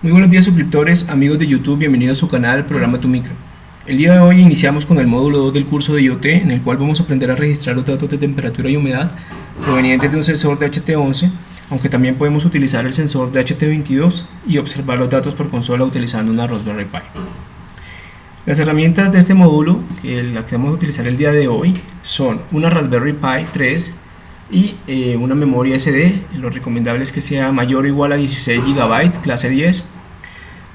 Muy buenos días suscriptores, amigos de YouTube, bienvenidos a su canal Programa Tu Micro. El día de hoy iniciamos con el módulo 2 del curso de IoT, en el cual vamos a aprender a registrar los datos de temperatura y humedad provenientes de un sensor de HT11, aunque también podemos utilizar el sensor de HT22 y observar los datos por consola utilizando una Raspberry Pi. Las herramientas de este módulo, la que vamos a utilizar el día de hoy, son una Raspberry Pi 3 y una memoria SD. Lo recomendable es que sea mayor o igual a 16 GB, clase 10.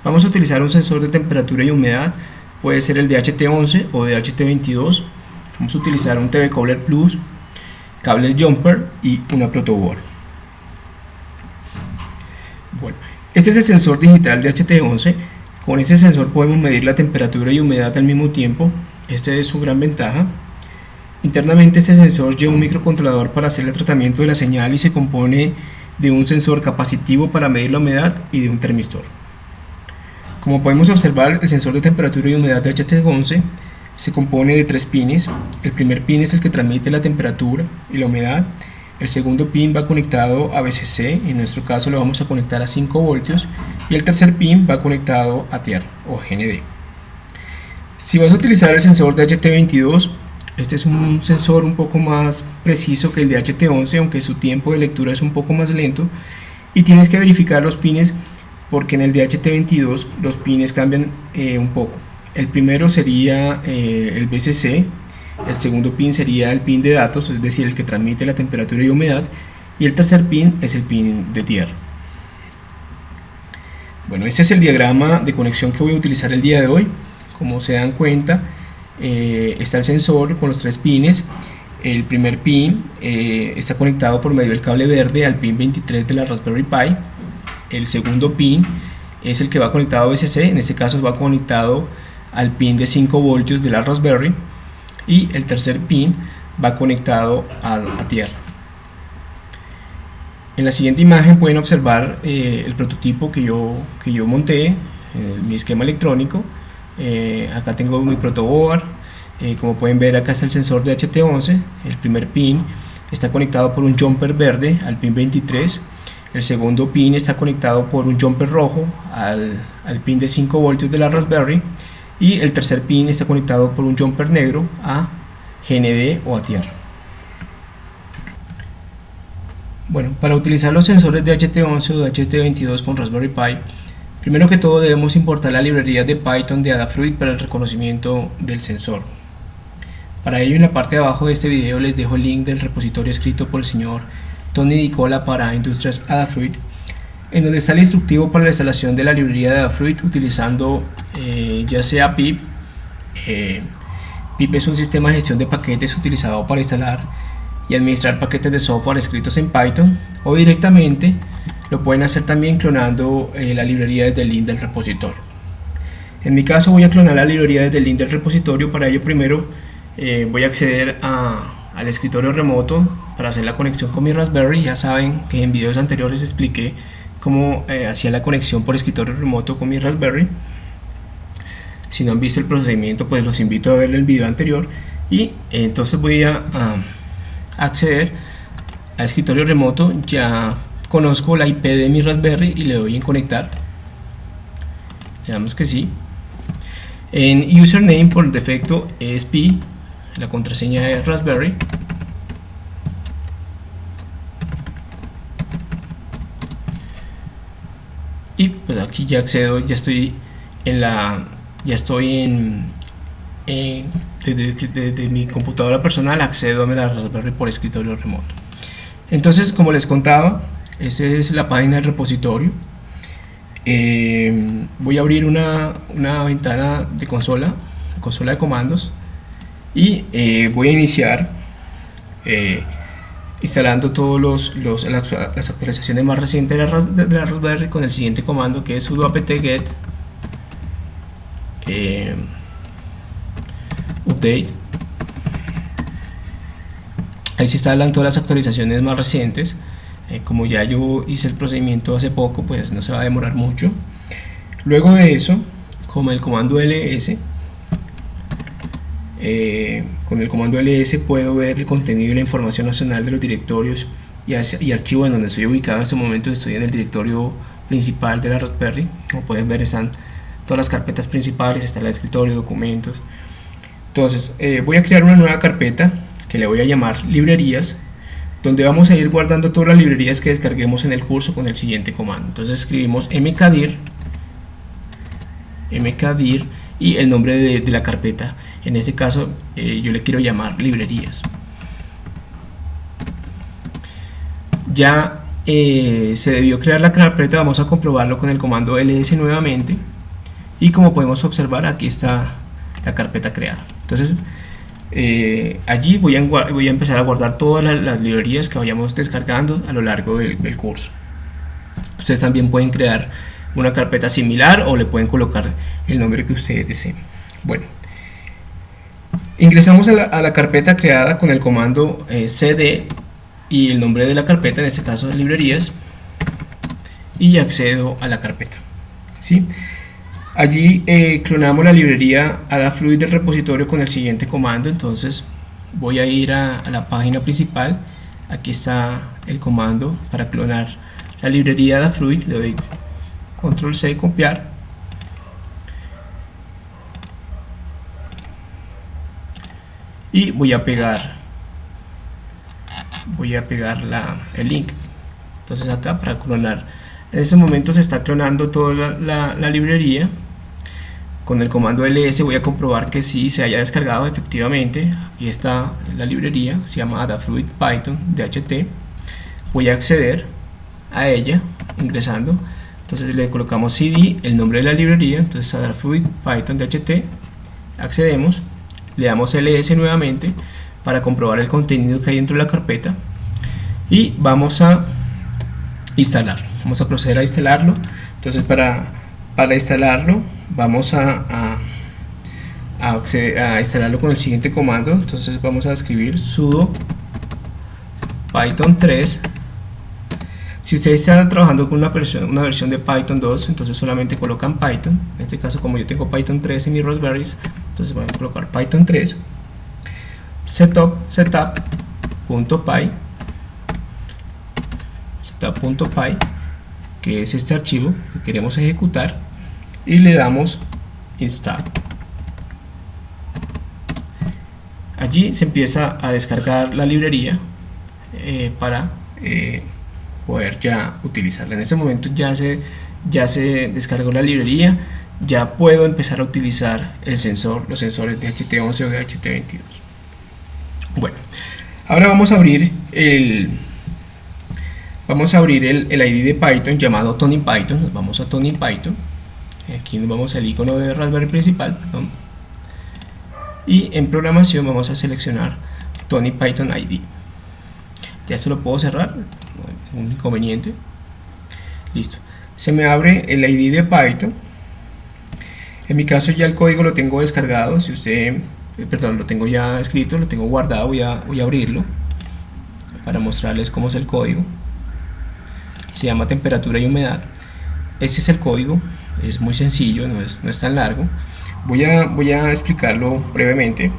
Vamos a utilizar un sensor de temperatura y humedad, puede ser el de HT11 o de HT22. Vamos a utilizar un TV Cobbler Plus, cables Jumper y una protoboard. Bueno, este es el sensor digital de HT11. Con este sensor podemos medir la temperatura y humedad al mismo tiempo. Esta es su gran ventaja. Internamente este sensor lleva un microcontrolador para hacer el tratamiento de la señal y se compone de un sensor capacitivo para medir la humedad y de un termistor. Como podemos observar, el sensor de temperatura y humedad de HT11 se compone de 3 pines. El primer pin es el que transmite la temperatura y la humedad. El segundo pin va conectado a VCC, en nuestro caso lo vamos a conectar a 5 voltios, y el tercer pin va conectado a tierra o GND. Si vas a utilizar el sensor de HT22, este es un sensor un poco más preciso que el de HT11, aunque su tiempo de lectura es un poco más lento, y tienes que verificar los pines porque en el de HT22 los pines cambian un poco. El primero sería el VCC, el segundo pin sería el pin de datos, es decir, el que transmite la temperatura y humedad, y el tercer pin es el pin de tierra. Bueno, este es el diagrama de conexión que voy a utilizar el día de hoy. Como se dan cuenta, está el sensor con los 3 pines. El primer pin está conectado por medio del cable verde al pin 23 de la Raspberry Pi. El segundo pin es el que va conectado a VCC, en este caso va conectado al pin de 5 voltios de la Raspberry, y el tercer pin va conectado a tierra. En la siguiente imagen pueden observar el prototipo que yo monté, mi esquema electrónico. Acá tengo mi protoboard. Como pueden ver, acá está el sensor de HT11. El primer pin está conectado por un jumper verde al pin 23. El segundo pin está conectado por un jumper rojo al pin de 5 voltios de la Raspberry, y el tercer pin está conectado por un jumper negro a GND o a tierra. Bueno, para utilizar los sensores de HT11 o de HT22 con Raspberry Pi, primero que todo debemos importar la librería de Python de Adafruit para el reconocimiento del sensor. Para ello, en la parte de abajo de este video les dejo el link del repositorio escrito por el señor Tony Dicola para Industrias Adafruit, en donde está el instructivo para la instalación de la librería de Adafruit utilizando ya sea pip. Pip es un sistema de gestión de paquetes utilizado para instalar y administrar paquetes de software escritos en Python, o directamente lo pueden hacer también clonando la librería desde el link del repositorio. En mi caso voy a clonar la librería desde el link del repositorio. Para ello primero voy a acceder al escritorio remoto para hacer la conexión con mi Raspberry. Ya saben que en videos anteriores expliqué cómo hacía la conexión por escritorio remoto con mi Raspberry. Si no han visto el procedimiento, pues los invito a ver el video anterior. Y entonces voy a acceder al escritorio remoto. Ya conozco la IP de mi Raspberry y le doy en conectar. Le damos que sí. En username por defecto es pi, la contraseña es Raspberry. Y pues aquí ya accedo, ya estoy desde mi computadora personal accedo a la Raspberry por escritorio remoto. Entonces, como les contaba, esta es la página del repositorio. Voy a abrir una ventana de consola de comandos, y voy a iniciar instalando todas las actualizaciones más recientes de la Raspberry con el siguiente comando, que es sudo apt-get update. Ahí se instalan todas las actualizaciones más recientes. Como ya yo hice el procedimiento hace poco, pues no se va a demorar mucho. Luego de eso, con el comando ls puedo ver el contenido y la información nacional de los directorios y archivos en donde estoy ubicado. En este momento estoy en el directorio principal de la Raspberry. Como pueden ver, están todas las carpetas principales, está el escritorio, documentos. Entonces voy a crear una nueva carpeta que le voy a llamar librerías, donde vamos a ir guardando todas las librerías que descarguemos en el curso con el siguiente comando. Entonces escribimos mkdir y el nombre de la carpeta. En este caso yo le quiero llamar librerías. Ya se debió crear la carpeta, vamos a comprobarlo con el comando ls nuevamente, y como podemos observar, aquí está la carpeta creada. Entonces allí voy a empezar a guardar todas las librerías que vayamos descargando a lo largo del curso. Ustedes también pueden crear una carpeta similar o le pueden colocar el nombre que ustedes deseen. Bueno, ingresamos a la carpeta creada con el comando cd y el nombre de la carpeta, en este caso de librerías, y accedo a la carpeta, ¿sí? Allí clonamos la librería Adafruit del repositorio con el siguiente comando. Entonces voy a ir a la página principal, aquí está el comando para clonar la librería Adafruit, le doy control C y copiar, y voy a pegar el link. Entonces acá para clonar, en este momento se está clonando toda la librería. Con el comando ls voy a comprobar que sí se haya descargado efectivamente. Aquí está la librería, se llama Adafruit Python DHT. Voy a acceder a ella ingresando. Entonces le colocamos cd, el nombre de la librería, entonces Adafruit Python DHT. Accedemos, le damos ls nuevamente para comprobar el contenido que hay dentro de la carpeta y vamos a instalarlo. Vamos a proceder a instalarlo. Entonces para instalarlo vamos a instalarlo con el siguiente comando. Entonces vamos a escribir sudo python 3. Si ustedes están trabajando con una versión de Python 2, entonces solamente colocan Python. En este caso, como yo tengo Python 3 en mis Raspberries, entonces voy a colocar Python 3 setup.py, que es este archivo que queremos ejecutar, y le damos install. Allí se empieza a descargar la librería para poder ya utilizarla. En este momento ya se descargó la librería, ya puedo empezar a utilizar los sensores de DHT11 o de DHT22. Bueno, ahora vamos a abrir el ID de Python llamado TonyPython. Nos vamos a TonyPython, aquí nos vamos al icono de Raspberry principal, perdón, y en programación vamos a seleccionar TonyPython ID. Ya se lo puedo cerrar, no hay ningún inconveniente. Listo, se me abre el ID de Python. En mi caso ya el código lo tengo descargado. Si usted, perdón, lo tengo ya escrito, lo tengo guardado. Voy a abrirlo para mostrarles cómo es el código. Se llama temperatura y humedad. Este es el código, es muy sencillo, no es tan largo. Voy a explicarlo brevemente.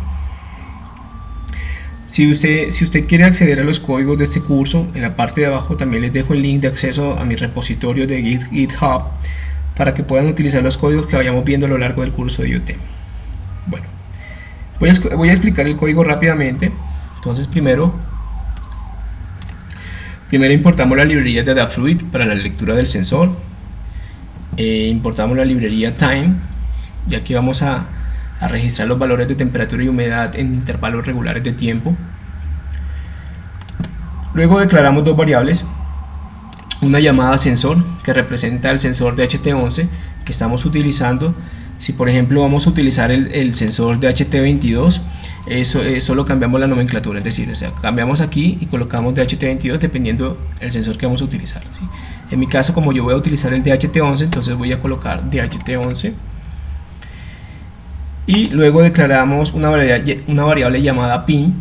Si usted quiere acceder a los códigos de este curso, en la parte de abajo también les dejo el link de acceso a mi repositorio de GitHub para que puedan utilizar los códigos que vayamos viendo a lo largo del curso de IoT. Bueno, voy a explicar el código rápidamente. Entonces primero importamos la librería de Adafruit para la lectura del sensor. Importamos la librería Time, ya que vamos a registrar los valores de temperatura y humedad en intervalos regulares de tiempo. Luego declaramos dos variables, una llamada sensor que representa el sensor DHT11 que estamos utilizando. Si por ejemplo vamos a utilizar el sensor DHT22, solo cambiamos la nomenclatura, es decir, cambiamos aquí y colocamos DHT22 dependiendo del sensor que vamos a utilizar, ¿sí? En mi caso, como yo voy a utilizar el DHT11, entonces voy a colocar DHT11. Y luego declaramos una variable llamada pin,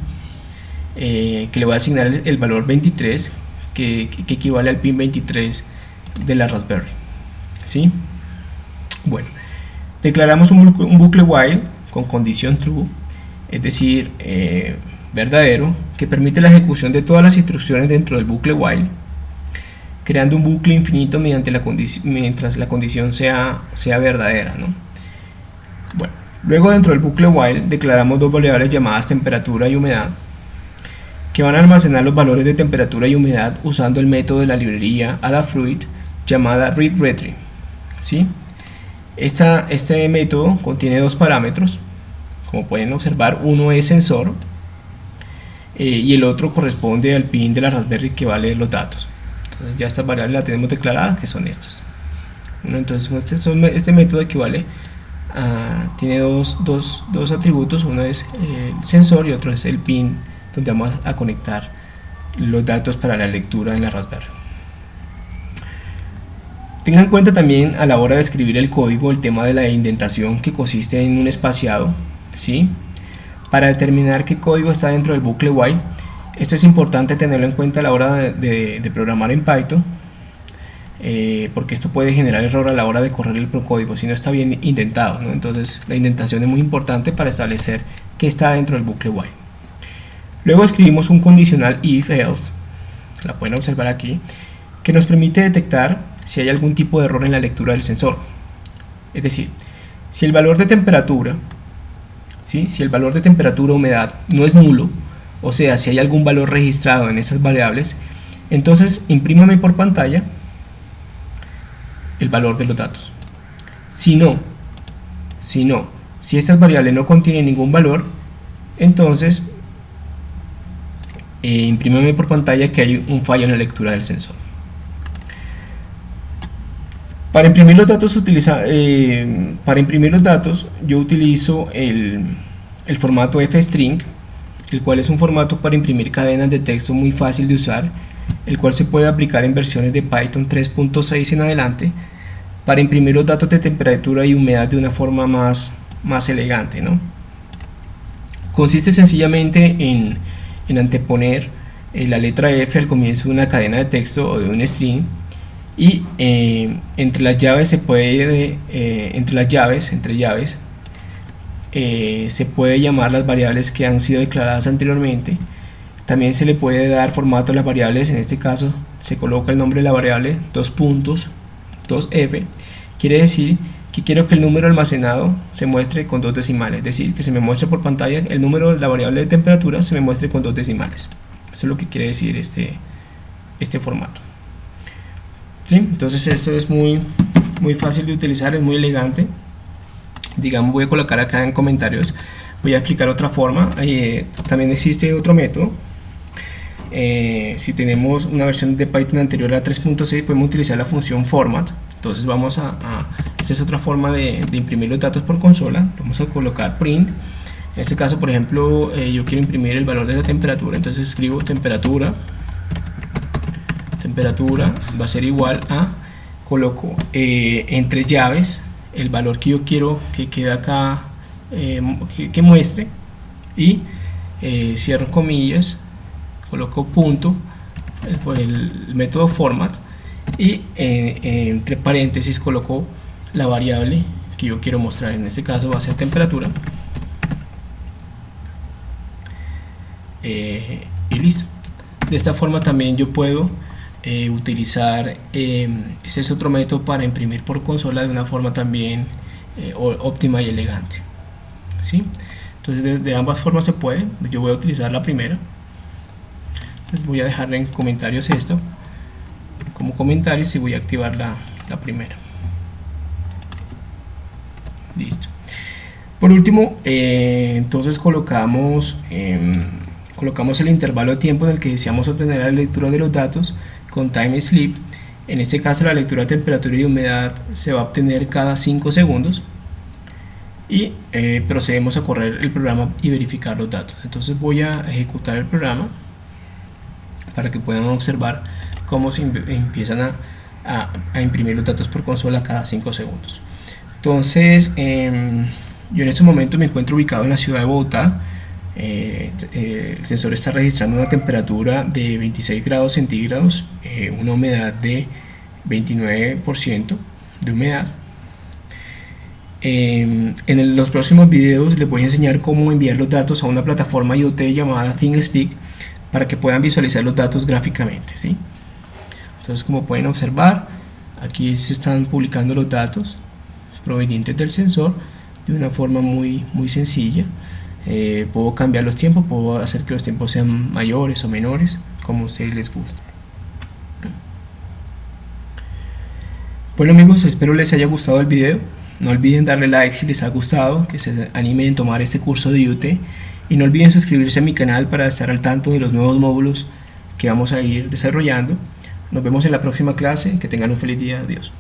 que le voy a asignar el valor 23, que equivale al pin 23 de la Raspberry, ¿sí? Bueno, declaramos un bucle while con condición true, es decir, verdadero, que permite la ejecución de todas las instrucciones dentro del bucle while. creando un bucle infinito mientras la condición sea verdadera, ¿no? Bueno, luego dentro del bucle while declaramos dos variables llamadas temperatura y humedad, que van a almacenar los valores de temperatura y humedad usando el método de la librería Adafruit llamada readRetrieve, ¿sí? Este método contiene dos parámetros, como pueden observar. Uno es sensor y el otro corresponde al pin de la Raspberry que va a leer los datos. Entonces ya estas variables las tenemos declaradas, que son estas. Entonces este método equivale a, tiene dos atributos. Uno es el sensor y otro es el pin donde vamos a conectar los datos para la lectura en la Raspberry. Tengan en cuenta también a la hora de escribir el código el tema de la indentación, que consiste en un espaciado, ¿sí? Para determinar qué código está dentro del bucle while. Esto es importante tenerlo en cuenta a la hora de programar en Python, porque esto puede generar error a la hora de correr el código si no está bien indentado, ¿no? Entonces la indentación es muy importante para establecer qué está dentro del bucle while. Luego escribimos un condicional if-else, la pueden observar aquí, que nos permite detectar si hay algún tipo de error en la lectura del sensor. Es decir, si el valor de temperatura, ¿sí? Si el valor de temperatura o humedad no es nulo, o sea, si hay algún valor registrado en esas variables, entonces imprímame por pantalla el valor de los datos. Si estas variables no contienen ningún valor, entonces imprímame por pantalla que hay un fallo en la lectura del sensor. Para imprimir los datos, yo utilizo el formato fstring, el cual es un formato para imprimir cadenas de texto muy fácil de usar, el cual se puede aplicar en versiones de Python 3.6 en adelante para imprimir los datos de temperatura y humedad de una forma más elegante, ¿no? Consiste sencillamente en anteponer la letra F al comienzo de una cadena de texto o de un string, y entre llaves se puede llamar las variables que han sido declaradas anteriormente. También se le puede dar formato a las variables. En este caso se coloca el nombre de la variable, 2.2f, quiere decir que quiero que el número almacenado se muestre con 2 decimales, es decir, que se me muestre por pantalla el número de la variable de temperatura, se me muestre con 2 decimales. Eso es lo que quiere decir este formato. ¿Sí? Entonces esto es muy fácil de utilizar, es muy elegante. Digamos, voy a colocar acá en comentarios, voy a explicar otra forma. También existe otro método. Si tenemos una versión de Python anterior a 3.6, podemos utilizar la función format. Entonces esta es otra forma de imprimir los datos por consola. Vamos a colocar print. En este caso, por ejemplo, yo quiero imprimir el valor de la temperatura, entonces escribo temperatura va a ser igual a, coloco entre llaves el valor que yo quiero que quede acá, que muestre, y cierro comillas, coloco punto por el método format, y entre paréntesis coloco la variable que yo quiero mostrar. En este caso va a ser temperatura, y listo. De esta forma también yo puedo utilizar, ese es otro método para imprimir por consola de una forma también óptima y elegante, ¿sí? Entonces de ambas formas se puede. Yo voy a utilizar la primera. Entonces voy a dejar en comentarios esto como comentarios y voy a activar la primera. Listo. Por último, entonces colocamos el intervalo de tiempo en el que deseamos obtener la lectura de los datos con time sleep. En este caso la lectura de temperatura y humedad se va a obtener cada 5 segundos, y procedemos a correr el programa y verificar los datos. Entonces voy a ejecutar el programa para que puedan observar cómo se empiezan a imprimir los datos por consola cada 5 segundos. Entonces yo en este momento me encuentro ubicado en la ciudad de Bogotá. El sensor está registrando una temperatura de 26 grados centígrados, una humedad de 29% de humedad. En los próximos videos les voy a enseñar cómo enviar los datos a una plataforma IoT llamada ThingSpeak para que puedan visualizar los datos gráficamente, ¿sí? Entonces, como pueden observar, aquí se están publicando los datos provenientes del sensor de una forma muy sencilla. Puedo cambiar los tiempos, puedo hacer que los tiempos sean mayores o menores, como a ustedes les guste. Bueno amigos, espero les haya gustado el video. No olviden darle like si les ha gustado, que se animen en tomar este curso de IoT, y no olviden suscribirse a mi canal para estar al tanto de los nuevos módulos que vamos a ir desarrollando. Nos vemos en la próxima clase, que tengan un feliz día, adiós.